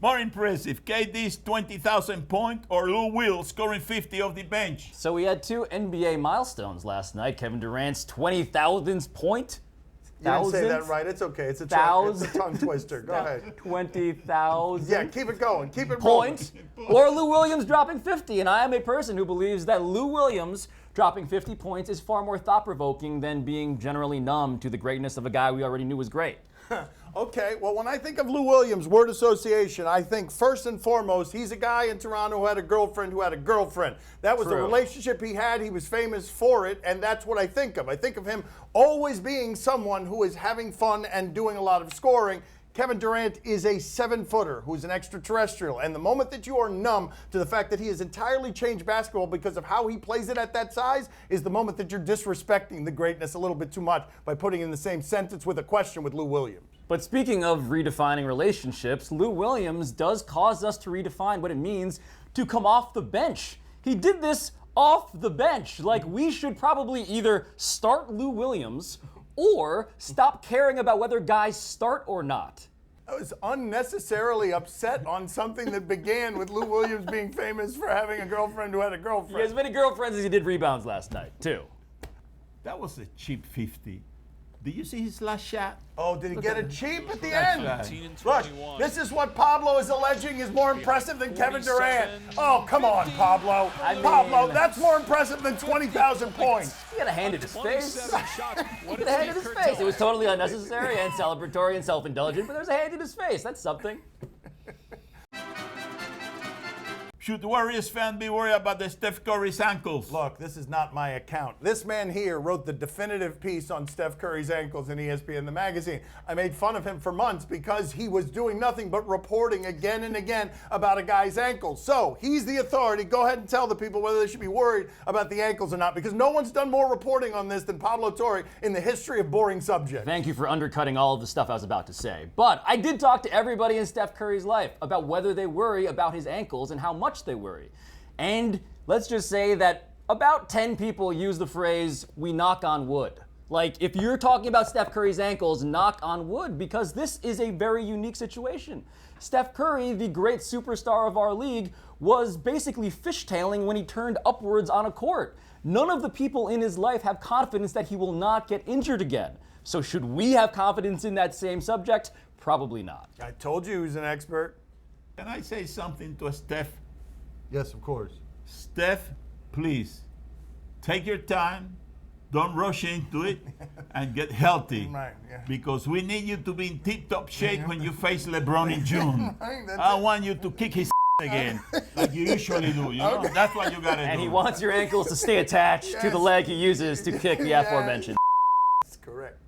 More impressive, KD's 20,000 point or Lou Will scoring 50 off the bench? So we had two NBA milestones last night. Kevin Durant's 20,000th point. You didn't say that right. It's okay. It's a tongue twister. Go ahead. 20,000. Yeah, keep it going. Keep it rolling. Point. Or Lou Williams dropping 50. And I am a person who believes that Lou Williams dropping 50 points is far more thought-provoking than being generally numb to the greatness of a guy we already knew was great. Okay, well, when I think of Lou Williams, word association, I think first and foremost, he's a guy in Toronto who had a girlfriend who had a girlfriend. That was the relationship he had. He was famous for it, and that's what I think of. I think of him always being someone who is having fun and doing a lot of scoring. Kevin Durant is a 7-footer who's an extraterrestrial. And the moment that you are numb to the fact that he has entirely changed basketball because of how he plays it at that size is the moment that you're disrespecting the greatness a little bit too much by putting in the same sentence with a question with Lou Williams. But speaking of redefining relationships, Lou Williams does cause us to redefine what it means to come off the bench. He did this off the bench. Like, we should probably either start Lou Williams or stop caring about whether guys start or not. I was unnecessarily upset on something that began with Lou Williams being famous for having a girlfriend who had a girlfriend. He has as many girlfriends as he did rebounds last night, too. That was a cheap 50. Did you see his last shot? Oh, did he get it cheap at the That's end? right. Look, this is what Pablo is alleging is more impressive than Kevin Durant. Oh, come on, Pablo. Pablo, that's more impressive than 20,000 points. He got a hand in his face. He got a hand in his face. It was totally unnecessary and celebratory and self-indulgent, but there's a hand in his face. That's something. Should Warriors fans be worried about the Steph Curry's ankles? Look, this is not my account. This man here wrote the definitive piece on Steph Curry's ankles in ESPN, the magazine. I made fun of him for months because he was doing nothing but reporting again and again about a guy's ankles. So he's the authority. Go ahead and tell the people whether they should be worried about the ankles or not, because no one's done more reporting on this than Pablo Torre in the history of boring subjects. Thank you for undercutting all of the stuff I was about to say. But I did talk to everybody in Steph Curry's life about whether they worry about his ankles and how much they worry. And let's just say that about 10 people use the phrase, we knock on wood. Like, if you're talking about Steph Curry's ankles, knock on wood, because this is a very unique situation. Steph Curry, the great superstar of our league, was basically fishtailing when he turned upwards on a court. None of the people in his life have confidence that he will not get injured again. So should we have confidence in that same subject? Probably not. I told you he was an expert. Can I say something to Steph? Yes, of course. Steph, please, take your time. Don't rush into it and get healthy. Right, yeah. Because we need you to be in tip-top shape when you face LeBron in June. Right, I want you to kick his again, like you usually do. You know? That's what you got to do. And he wants your ankles to stay attached to the leg he uses to kick the aforementioned. That's correct.